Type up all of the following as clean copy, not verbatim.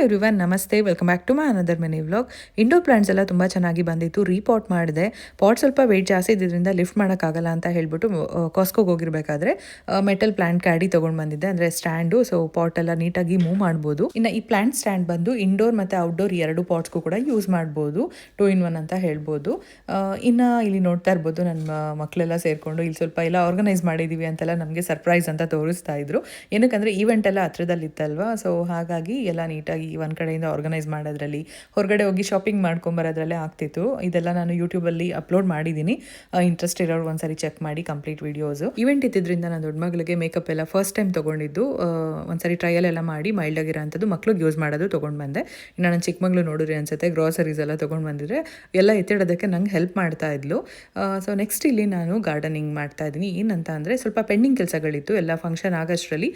Everyone, ನಮಸ್ತೆ. Welcome back to my another mini vlog. Indoor plants ಎಲ್ಲ ತುಂಬ ಚೆನ್ನಾಗಿ ಬಂದಿತ್ತು. ರೀಪಾಟ್ ಮಾಡಿದೆ. ಪಾಟ್ ಸ್ವಲ್ಪ ವೆಯ್ಟ್ ಜಾಸ್ತಿ ಇದ್ದಿದ್ದರಿಂದ ಲಿಫ್ಟ್ ಮಾಡೋಕ್ಕಾಗಲ್ಲ ಅಂತ ಹೇಳ್ಬಿಟ್ಟು ಕಾಸ್ಕೋಗೆ ಹೋಗಿರಬೇಕಾದ್ರೆ ಮೆಟಲ್ ಪ್ಲಾಂಟ್ ಕ್ಯಾಡಿ ತೊಗೊಂಡು ಬಂದಿದ್ದೆ, ಅಂದರೆ ಸ್ಟ್ಯಾಂಡು. ಸೊ ಪಾಟ್ ಎಲ್ಲ ನೀಟಾಗಿ ಮೂವ್ ಮಾಡ್ಬೋದು. ಇನ್ನು ಈ ಪ್ಲಾಂಟ್ ಸ್ಟ್ಯಾಂಡ್ ಬಂದು ಇಂಡೋರ್ ಮತ್ತು ಔಟ್ಡೋರ್ ಎರಡು ಪಾಟ್ಸ್ಗೂ ಕೂಡ ಯೂಸ್ ಮಾಡ್ಬೋದು. 2 in 1 ಅಂತ ಹೇಳ್ಬೋದು. ಇನ್ನು ಇಲ್ಲಿ ನೋಡ್ತಾ ಇರ್ಬೋದು, ನನ್ನ ಮಕ್ಕಳೆಲ್ಲ ಸೇರಿಕೊಂಡು ಇಲ್ಲಿ ಸ್ವಲ್ಪ ಎಲ್ಲ ಆರ್ಗನೈಸ್ ಮಾಡಿದ್ದೀವಿ ಅಂತೆಲ್ಲ ನಮಗೆ ಸರ್ಪ್ರೈಸ್ ಅಂತ ತೋರಿಸ್ತಾ ಇದ್ರು. ಏನಕ್ಕಂದರೆ ಈವೆಂಟ್ ಎಲ್ಲ ಹತ್ರದಲ್ಲಿತ್ತಲ್ವಾ, ಸೊ ಹಾಗಾಗಿ ಎಲ್ಲ ನೀಟಾಗಿ ಒಂದು ಕಡೆಯಿಂದ ಆರ್ಗನೈಸ್ ಮಾಡೋದ್ರಲ್ಲಿ, ಹೊರಗಡೆ ಹೋಗಿ ಶಾಪಿಂಗ್ ಮಾಡ್ಕೊಂಬರೋದ್ರಲ್ಲೇ ಆಗ್ತಿತ್ತು. ಇದೆಲ್ಲ ನಾನು ಯೂಟ್ಯೂಬಲ್ಲಿ ಅಪ್ಲೋಡ್ ಮಾಡಿದ್ದೀನಿ. ಇಂಟ್ರೆಸ್ಟ್ ಇರೋರು ಒಂದ್ಸರಿ ಚೆಕ್ ಮಾಡಿ ಕಂಪ್ಲೀಟ್ ವೀಡಿಯೋಸು. ಇವೆಂಟ್ ಇದ್ದಿದ್ದರಿಂದ ನಾನು ದೊಡ್ಡ ಮಗಳಿಗೆ ಮೇಕಪ್ ಎಲ್ಲ ಫಸ್ಟ್ ಟೈಮ್ ತೊಗೊಂಡಿದ್ದು. ಒಂದ್ಸರಿ ಟ್ರಯಲ್ ಎಲ್ಲ ಮಾಡಿ ಮೈಲ್ಡ್ ಆಗಿರೋ ಅಂಥದ್ದು ಮಕ್ಳಿಗೆ ಯೂಸ್ ಮಾಡೋದು ತೊಗೊಂಡು ಬಂದೆ. ಇನ್ನು ನನ್ನ ಚಿಕ್ಕ ಮಗಳು ನೋಡಿರಿ ಅನ್ಸುತ್ತೆ, ಗ್ರಾಸರೀಸ್ ಎಲ್ಲ ತೊಗೊಂಡು ಬಂದಿದ್ರೆ ಎಲ್ಲ ಎತ್ತಿಡೋದಕ್ಕೆ ನಂಗೆ ಹೆಲ್ಪ್ ಮಾಡ್ತಾ ಇದ್ಲು. ಸೊ ನೆಕ್ಸ್ಟ್ ಇಲ್ಲಿ ನಾನು ಗಾರ್ಡನಿಂಗ್ ಮಾಡ್ತಾ ಇದ್ದೀನಿ. ಏನಂತ ಅಂದರೆ ಸ್ವಲ್ಪ ಪೆಂಡಿಂಗ್ ಕೆಲಸಗಳಿತ್ತು, ಎಲ್ಲ ಫಂಕ್ಷನ್ ಆಗೋಷ್ಟರಲ್ಲಿ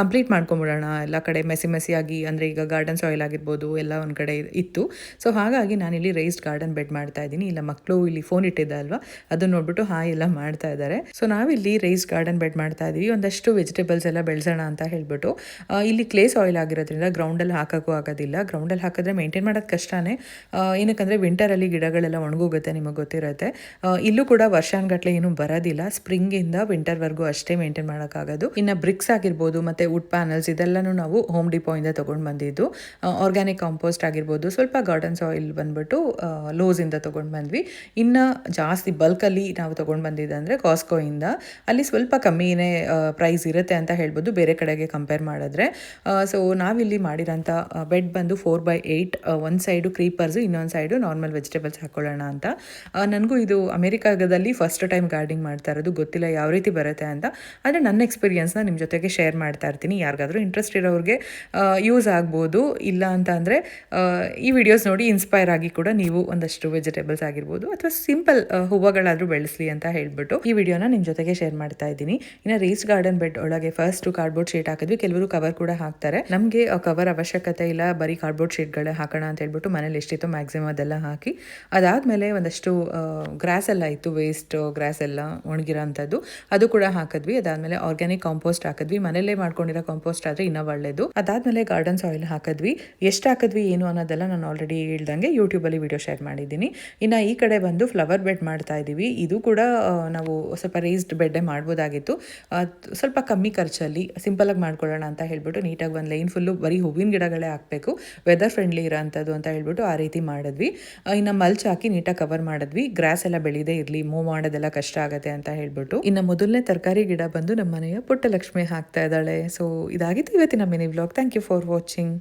ಕಂಪ್ಲೀಟ್ ಮಾಡ್ಕೊಂಬಿಡೋಣ. ಎಲ್ಲ ಕಡೆ ಮೆಸ್ಸಿಯಾಗಿ, ಅಂದರೆ ಈಗ ಗಾರ್ಡನ್ ಸಾಯಿಲ್ ಆಗಿರ್ಬೋದು ಎಲ್ಲ ಒಂದು ಕಡೆ ಇತ್ತು. ಸೊ ಹಾಗಾಗಿ ನಾನಿಲ್ಲಿ ರೈಸ್ಡ್ ಗಾರ್ಡನ್ ಬೆಡ್ ಮಾಡ್ತಾ ಇದ್ದೀನಿ. ಇಲ್ಲ ಮಕ್ಕಳು ಇಲ್ಲಿ ಫೋನ್ ಇಟ್ಟಿದ್ದೆ ಅಲ್ವಾ, ಅದನ್ನು ನೋಡ್ಬಿಟ್ಟು ಹಾಯ್ ಎಲ್ಲ ಮಾಡ್ತಾ ಇದ್ದಾರೆ. ಸೊ ನಾವಿಲ್ಲಿ ರೈಸ್ಡ್ ಗಾರ್ಡನ್ ಬೆಡ್ ಮಾಡ್ತಾ ಇದ್ದೀವಿ. ಒಂದಷ್ಟು ವೆಜಿಟೇಬಲ್ಸ್ ಎಲ್ಲ ಬೆಳೆಸೋಣ ಅಂತ ಹೇಳ್ಬಿಟ್ಟು. ಇಲ್ಲಿ ಕ್ಲೇ ಸಾಯಿಲ್ ಆಗಿರೋದ್ರಿಂದ ಗ್ರೌಂಡಲ್ಲಿ ಹಾಕೋಕ್ಕೂ ಆಗೋದಿಲ್ಲ. ಗ್ರೌಂಡಲ್ಲಿ ಹಾಕಿದ್ರೆ ಮೇಂಟೈನ್ ಮಾಡೋದು ಕಷ್ಟನೇ. ಏನಕ್ಕಂದರೆ ವಿಂಟರಲ್ಲಿ ಗಿಡಗಳೆಲ್ಲ ಒಣಗೋಗುತ್ತೆ, ನಿಮಗೆ ಗೊತ್ತಿರುತ್ತೆ. ಇಲ್ಲೂ ಕೂಡ ವರ್ಷಾನ್ಗಟ್ಲೆ ಏನೂ ಬರೋದಿಲ್ಲ. ಸ್ಪ್ರಿಂಗಿಂದ ವಿಂಟರ್ವರೆಗೂ ಅಷ್ಟೇ ಮೇಂಟೈನ್ ಮಾಡೋಕ್ಕಾಗೋದು. ಇನ್ನು ಬ್ರಿಕ್ಸ್ ಆಗಿರ್ಬೋದು ಮತ್ತು ವುಡ್ ಪ್ಯಾನಲ್ಸ್ ಇದೆಲ್ಲನೂ ನಾವು ಹೋಮ್ ಡಿಪೋಯಿಂದ ತೊಗೊಂಡು ಬಂದಿದ್ದು. ಆರ್ಗ್ಯಾನಿಕ್ ಕಾಂಪೋಸ್ಟ್ ಆಗಿರ್ಬೋದು, ಸ್ವಲ್ಪ ಗಾರ್ಡನ್ ಸಾಯಿಲ್ ಬಂದ್ಬಿಟ್ಟು ಲೋಸಿಂದ ತೊಗೊಂಡು ಬಂದ್ವಿ. ಇನ್ನು ಜಾಸ್ತಿ ಬಲ್ಕಲ್ಲಿ ನಾವು ತೊಗೊಂಡು ಬಂದಿದ್ದು ಅಂದರೆ ಕಾಸ್ಕೋಯಿಂದ. ಅಲ್ಲಿ ಸ್ವಲ್ಪ ಕಮ್ಮಿನೇ ಪ್ರೈಸ್ ಇರುತ್ತೆ ಅಂತ ಹೇಳ್ಬೋದು ಬೇರೆ ಕಡೆಗೆ ಕಂಪೇರ್ ಮಾಡಿದ್ರೆ. ಸೊ ನಾವಿಲ್ಲಿ ಮಾಡಿರೋಂಥ ಬೆಡ್ ಬಂದು 4x8. ಒಂದು ಸೈಡು ಕ್ರೀಪರ್ಸು, ಇನ್ನೊಂದು ಸೈಡು ನಾರ್ಮಲ್ ವೆಜಿಟೇಬಲ್ಸ್ ಹಾಕ್ಕೊಳ್ಳೋಣ ಅಂತ. ನನಗೂ ಇದು ಅಮೆರಿಕಾದಲ್ಲಿ ಫಸ್ಟ್ ಟೈಮ್ ಗಾರ್ಡನಿಂಗ್ ಮಾಡ್ತಾ ಇರೋದು, ಗೊತ್ತಿಲ್ಲ ಯಾವ ರೀತಿ ಬರುತ್ತೆ ಅಂತ. ಆದರೆ ನನ್ನ ಎಕ್ಸ್ಪೀರಿಯನ್ಸ್ನ ನಿಮ್ಮ ಜೊತೆಗೆ ಶೇರ್ ಮಾಡ್ತಾ ಇರ್ತೀನಿ. ಯಾರಿಗಾದರೂ ಇಂಟ್ರೆಸ್ಟ್ ಇರೋರಿಗೆ ಯೂಸ್ ಆಗ್ಬೋದು. ಇಲ್ಲ ಅಂತ ಅಂದರೆ ಈ ವಿಡಿಯೋಸ್ ನೋಡಿ ಇನ್ಸ್ಪೈರ್ ಆಗಿ ಕೂಡ ನೀವು ಒಂದಷ್ಟು ವೆಜಿಟೇಬಲ್ಸ್ ಆಗಿರ್ಬೋದು ಅಥವಾ ಸಿಂಪಲ್ ಹೂವುಗಳಾದರೂ ಬೆಳೆಸಲಿ ಅಂತ ಹೇಳ್ಬಿಟ್ಟು ಈ ವಿಡಿಯೋನ ನಿಮ್ಮ ಜೊತೆಗೆ ಶೇರ್ ಮಾಡ್ತಾ ಇದ್ದೀನಿ. ಇನ್ನು ರೈಸ್ಡ್ ಗಾರ್ಡನ್ ಬೆಡ್ ಒಳಗೆ ಫಸ್ಟ್ ಕಾರ್ಡ್ಬೋರ್ಡ್ ಶೀಟ್ ಹಾಕಿದ್ವಿ. ಕೆಲವರು ಕವರ್ ಕೂಡ ಹಾಕ್ತಾರೆ. ನಮಗೆ ಕವರ್ ಅವಶ್ಯಕತೆ ಇಲ್ಲ, ಬರೀ ಕಾರ್ಡ್ಬೋರ್ಡ್ ಶೀಟ್ಗಳೇ ಹಾಕೋಣ ಅಂತ ಹೇಳ್ಬಿಟ್ಟು ಮನೇಲಿ ಎಷ್ಟಿತ್ತು ಮ್ಯಾಕ್ಸಿಮಮ್ ಅದೆಲ್ಲ ಹಾಕಿ, ಅದಾದಮೇಲೆ ಒಂದಷ್ಟು ಗ್ರಾಸ್ ಎಲ್ಲ ಇತ್ತು, ವೇಸ್ಟ್ ಗ್ರಾಸ್ ಎಲ್ಲ ಒಣಗಿರೋ ಅಂಥದ್ದು, ಅದು ಕೂಡ ಹಾಕಿದ್ವಿ. ಅದಾದಮೇಲೆ ಆರ್ಗ್ಯಾನಿಕ್ ಕಾಂಪೋಸ್ಟ್ ಹಾಕಿದ್ವಿ. ಮನೇಲೇ ಮಾಡ್ಕೊಂಡಿರೋ ಕಾಂಪೋಸ್ಟ್ ಆದರೆ ಇನ್ನೂ ಒಳ್ಳೆಯದು. ಅದಾದಮೇಲೆ ಗಾರ್ಡನ್ ಸಾಯಿಲ್ ಹಾಕಿದ್ವಿ. ಎಷ್ಟು ಹಾಕಿದ್ವಿ ಏನು ಅನ್ನೋದೆಲ್ಲ ನಾನು ಆಲ್ರೆಡಿ ಹೇಳ್ದಂಗೆ ಯೂಟ್ಯೂಬಲ್ಲಿ ವಿಡಿಯೋ ಶೇರ್ ಮಾಡಿದ್ದೀನಿ. ಇನ್ನು ಈ ಕಡೆ ಬಂದು ಫ್ಲವರ್ ಬೆಡ್ ಮಾಡ್ತಾ ಇದ್ದೀವಿ. ಇದು ಕೂಡ ನಾವು ಸ್ವಲ್ಪ ರೈಸ್ಡ್ ಬೆಡ್ಡೇ ಮಾಡ್ಬೋದಾಗಿತ್ತು. ಸ್ವಲ್ಪ ಕಮ್ಮಿ ಖರ್ಚಲ್ಲಿ ಸಿಂಪಲಾಗಿ ಮಾಡ್ಕೊಳ್ಳೋಣ ಅಂತ ಹೇಳ್ಬಿಟ್ಟು ನೀಟಾಗಿ ಒಂದು ಲೈನ್ ಫುಲ್ಲು ಬರೀ ಹೂವಿನ ಗಿಡಗಳೇ ಹಾಕಬೇಕು, ವೆದರ್ ಫ್ರೆಂಡ್ಲಿ ಇರೋ ಅಂಥದ್ದು ಅಂತ ಹೇಳ್ಬಿಟ್ಟು ಆ ರೀತಿ ಮಾಡಿದ್ವಿ. ಇನ್ನು ಮಲ್ಚ್ ಹಾಕಿ ನೀಟಾಗಿ ಕವರ್ ಮಾಡಿದ್ವಿ. ಗ್ರಾಸ್ ಎಲ್ಲ ಬೆಳೆದೇ ಇರಲಿ, ಮೂವ್ ಮಾಡೋದೆಲ್ಲ ಕಷ್ಟ ಆಗುತ್ತೆ ಅಂತ ಹೇಳ್ಬಿಟ್ಟು. ಇನ್ನು ಮೊದಲನೇ ತರಕಾರಿ ಗಿಡ ಬಂದು ನಮ್ಮ ಮನೆಯ ಪುಟ್ಟ ಲಕ್ಷ್ಮಿ ಹಾಕ್ತಾ ಇದ್ದಾಳೆ. ಸೊ ಇದಾಗಿತ್ತು ಇವತ್ತಿನ mini vlog. Thank you for watching.